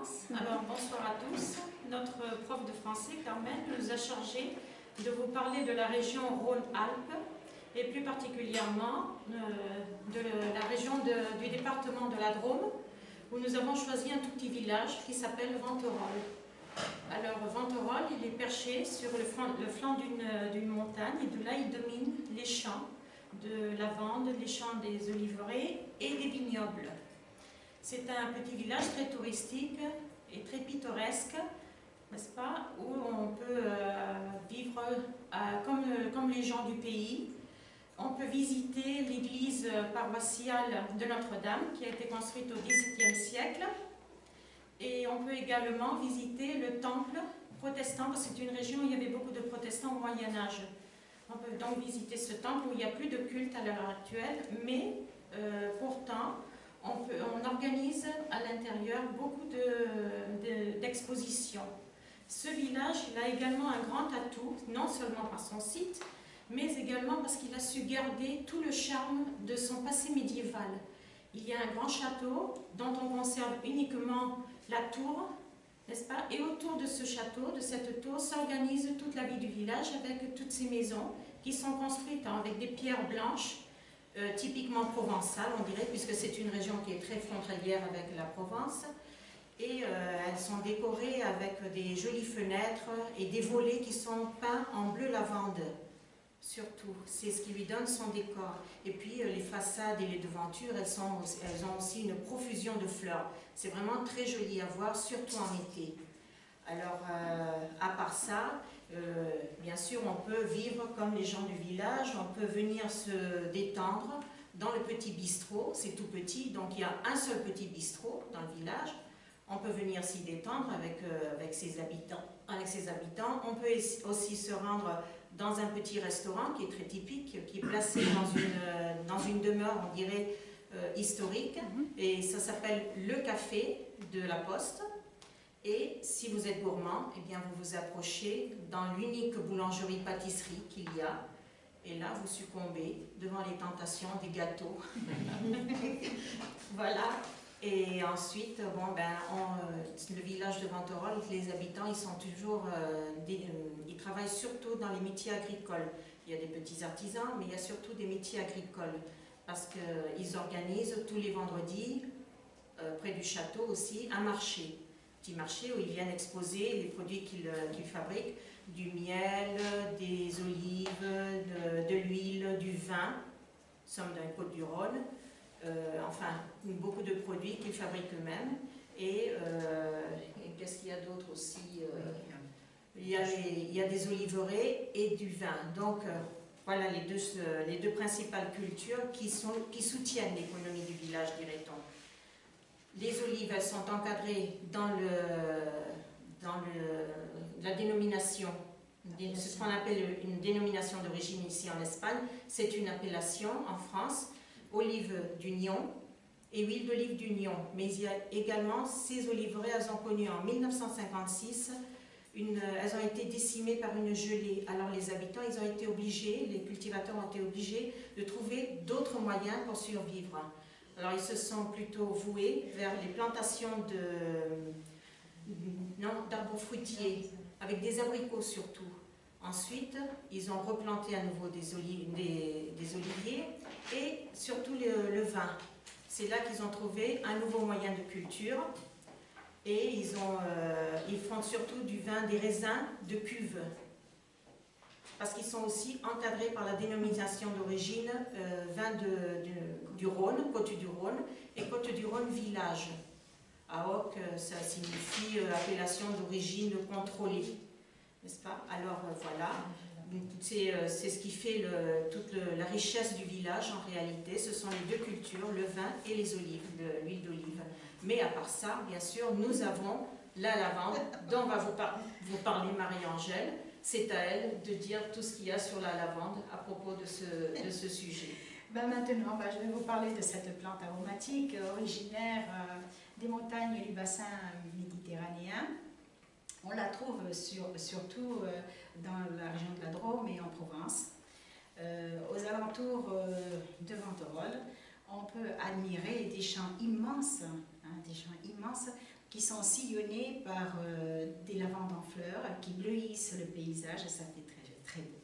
France. Alors bonsoir à tous. Notre prof de français, Carmen, nous a chargé de vous parler de la région Rhône-Alpes et plus particulièrement de la région du département de la Drôme, où nous avons choisi un tout petit village qui s'appelle Venterolles. Alors Venterolles, il est perché sur le flanc d'une montagne et de là il domine les champs de lavande, les champs des oliveraies et des vignobles. C'est un petit village très touristique et très pittoresque, n'est-ce pas, où on peut vivre comme les gens du pays. On peut visiter l'église paroissiale de Notre-Dame qui a été construite au XVIIe siècle. Et on peut également visiter le temple protestant, parce que c'est une région où il y avait beaucoup de protestants au Moyen-Âge. On peut donc visiter ce temple où il n'y a plus de culte à l'heure actuelle, mais pourtant, on organise à l'intérieur beaucoup d'expositions. Ce village, il a également un grand atout, non seulement par son site, mais également parce qu'il a su garder tout le charme de son passé médiéval. Il y a un grand château dont on conserve uniquement la tour, n'est-ce pas? Et autour de ce château, de cette tour, s'organise toute la vie du village avec toutes ces maisons qui sont construites avec des pierres blanches, typiquement provençales, on dirait, puisque c'est une région qui est très frontalière avec la Provence. Et elles sont décorées avec des jolies fenêtres et des volets qui sont peints en bleu lavande. Surtout, c'est ce qui lui donne son décor. Et puis les façades et les devantures, elles ont aussi une profusion de fleurs. C'est vraiment très joli à voir, surtout en été. Alors, à part ça, bien sûr, on peut vivre comme les gens du village, on peut venir se détendre dans le petit bistrot, c'est tout petit, donc il y a un seul petit bistrot dans le village. On peut venir s'y détendre avec ses habitants. On peut aussi se rendre dans un petit restaurant qui est très typique, qui est placé dans une demeure, on dirait, historique. Et ça s'appelle le Café de la Poste. Et si vous êtes gourmand, eh bien vous vous approchez dans l'unique boulangerie-pâtisserie qu'il y a. Et là, vous succombez devant les tentations des gâteaux. Voilà. Et ensuite, bon, le village de Venterolles, les habitants, ils travaillent surtout dans les métiers agricoles. Il y a des petits artisans, mais il y a surtout des métiers agricoles. Parce qu'ils organisent tous les vendredis, près du château aussi, un marché. Petit marché où ils viennent exposer les produits qu'ils fabriquent, du miel, des olives, de l'huile, du vin. Nous sommes dans les Côtes-du-Rhône. Enfin, beaucoup de produits qu'ils fabriquent eux-mêmes. Et qu'est-ce qu'il y a d'autre aussi? Il y a des oliveraies et du vin. Donc, voilà les deux principales cultures qui soutiennent l'économie du village, dirait-on. Les olives, elles sont encadrées dans la dénomination. C'est ce qu'on appelle une dénomination d'origine ici en Espagne. C'est une appellation en France. Olive du Nion et huile d'olive du Nion. Mais il y a également ces oliveraies, elles ont connu en 1956, elles ont été décimées par une gelée. Alors les habitants, ils ont été obligés, les cultivateurs ont été obligés de trouver d'autres moyens pour survivre. Alors ils se sont plutôt voués vers les plantations d'arbres fruitiers, avec des abricots surtout. Ensuite, ils ont replanté à nouveau des oliviers et surtout le vin. C'est là qu'ils ont trouvé un nouveau moyen de culture et ils font surtout du vin des raisins de cuve. Parce qu'ils sont aussi encadrés par la dénomination d'origine vin du Rhône, Côte-du-Rhône et Côte-du-Rhône village. AOC, ça signifie appellation d'origine contrôlée. N'est-ce pas? Alors voilà, c'est ce qui fait toute la richesse du village en réalité. Ce sont les deux cultures, le vin et les olives, l'huile d'olive. Mais à part ça, bien sûr, nous avons la lavande dont va vous parler Marie-Angèle. C'est à elle de dire tout ce qu'il y a sur la lavande à propos de ce sujet. Maintenant, je vais vous parler de cette plante aromatique originaire des montagnes et du bassin méditerranéen. On la trouve surtout dans la région de la Drôme et en Provence. Aux alentours de Venterolles, on peut admirer des champs immenses qui sont sillonnés par des lavandes en fleurs qui bleuissent le paysage et ça fait très, très beau.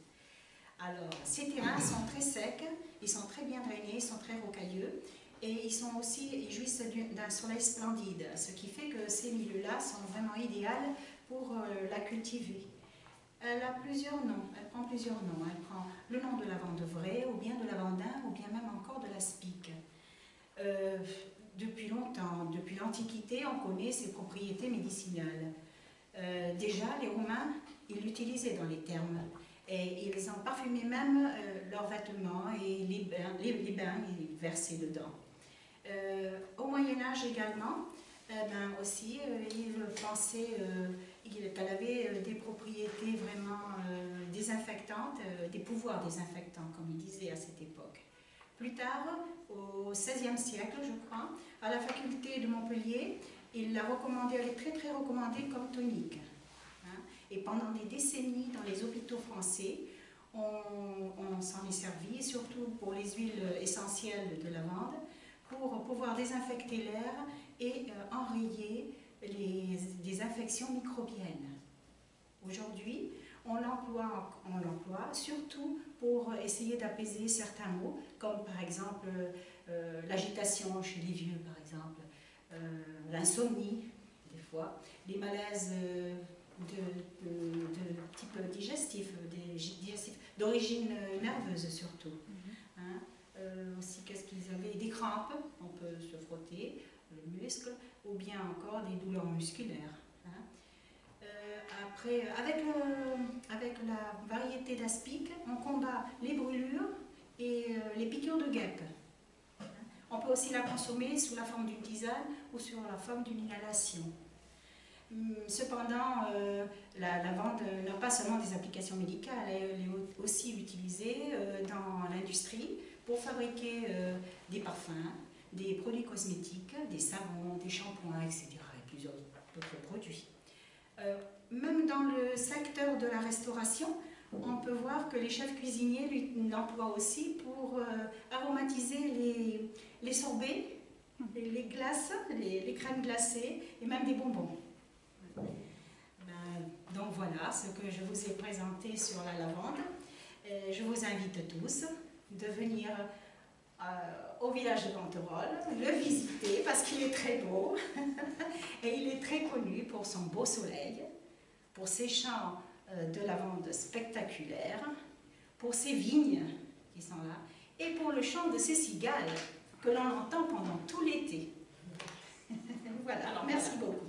Alors, ces terrains sont très secs, ils sont très bien drainés, ils sont très rocailleux et ils jouissent d'un soleil splendide, ce qui fait que ces milieux-là sont vraiment idéaux pour la cultiver. Elle a plusieurs noms, elle prend plusieurs noms. Elle prend le nom de lavande vraie, ou bien de lavandin, ou bien même encore de l'aspic. Depuis longtemps, depuis l'Antiquité, on connaît ses propriétés médicinales. Déjà, les Romains, ils l'utilisaient dans les thermes. Et ils en parfumaient même leurs vêtements et les bains, ils versaient dedans. Au Moyen-Âge également, aussi, ils pensaient qu'elle avait des propriétés vraiment désinfectantes, des pouvoirs désinfectants, comme ils disaient à cette époque. Plus tard, au XVIe siècle, je crois, à la faculté de Montpellier, il l'a recommandée, elle est très très recommandée comme tonique. Hein. Et pendant des décennies, dans les hôpitaux français, on s'en est servi, surtout pour les huiles essentielles de lavande, pour pouvoir désinfecter l'air et enrayer des infections microbiennes. Aujourd'hui, on l'emploie surtout pour essayer d'apaiser certains maux, comme par exemple l'agitation chez les vieux, par exemple, l'insomnie, des fois, les malaises de type digestif, d'origine nerveuse surtout. Hein. Aussi, qu'est-ce qu'ils avaient? Des crampes, on peut se frotter, le muscle, ou bien encore des douleurs musculaires. Hein. Après, avec la variété d'aspic, on combat les brûlures et les piqûres de guêpes. On peut aussi la consommer sous la forme d'une tisane ou sous la forme d'une inhalation. Cependant, la lavande n'a pas seulement des applications médicales, elle est aussi utilisée dans l'industrie pour fabriquer des parfums, des produits cosmétiques, des savons, des shampoings, etc. et plusieurs autres produits. Même dans le secteur de la restauration, on peut voir que les chefs cuisiniers l'emploient aussi pour aromatiser les sorbets, les glaces, les crèmes glacées et même des bonbons. Donc voilà ce que je vous ai présenté sur la lavande. Je vous invite tous de venir au village de Canterolles, le visiter parce qu'il est très beau et il est très connu pour son beau soleil, pour ses champs de lavande spectaculaires, pour ses vignes qui sont là et pour le chant de ses cigales que l'on entend pendant tout l'été. Voilà, alors merci beaucoup.